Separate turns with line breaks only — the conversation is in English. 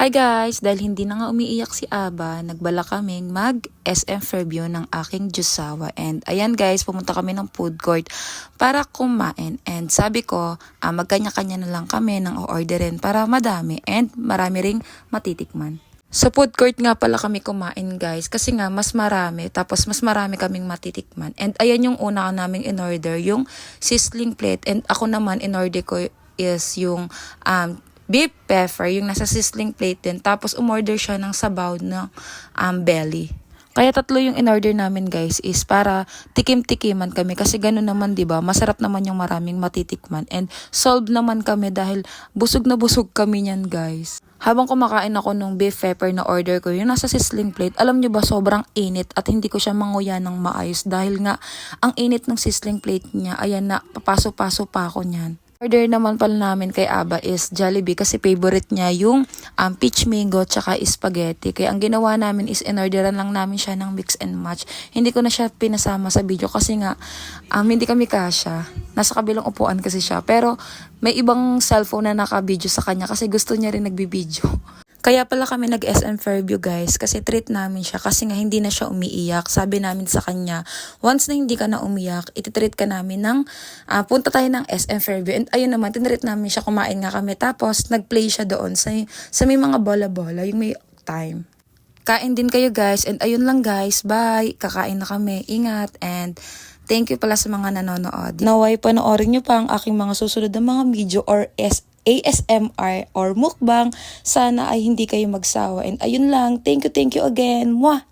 Hi guys! Dahil hindi na nga umiiyak si Aba, nagbala kaming mag-SM Fairview ng aking Jusawa. And ayan guys, pumunta kami ng food court para kumain. And sabi ko, magkanya-kanya na lang kami ng o-orderin para madami and marami ring matitikman. Sa food court nga pala kami kumain guys kasi nga mas marami tapos mas marami kaming matitikman. And ayan yung una naming in-order, yung sizzling plate. And ako naman in-order ko is yung beef pepper, yung nasa sizzling plate din. Tapos umorder siya ng sabaw ng belly. Kaya tatlo yung in-order namin guys is para tikim-tikiman kami kasi gano'n naman 'di ba? Masarap naman yung maraming matitikman and solve naman kami dahil busog na busog kami niyan guys. Habang kumakain ako nung beef pepper na order ko, yung nasa sizzling plate, alam nyo ba sobrang init at hindi ko siya manguya ng maayos dahil nga ang init ng sizzling plate niya, ayan na, papaso-paso pa ako niyan. Order naman pala namin kay Aba is Jollibee kasi favorite niya yung peach mango tsaka spaghetti. Kaya ang ginawa namin is in-orderan lang namin siya ng mix and match. Hindi ko na siya pinasama sa video kasi nga hindi kami kasya. Nasa kabilang upuan kasi siya. Pero may ibang cellphone na naka-video sa kanya kasi gusto niya rin nagbibideo. Kaya pala kami nag-SM Fairview guys kasi treat namin siya kasi nga hindi na siya umiiyak. Sabi namin sa kanya, once na hindi ka na umiyak, ititreat ka namin ng punta tayo ng SM Fairview. And ayun naman, tinreat namin siya, kumain nga kami. Tapos nag-play siya doon sa may mga bola-bola, yung may time. Kain din kayo guys and ayun lang guys, bye! Kakain na kami, ingat and thank you pala sa mga nanonood. Naway panoorin nyo pa ang aking mga susunod na mga video or ASMR or mukbang. Sana ay hindi kayo magsawa. And ayun lang. Thank you again. Mwah!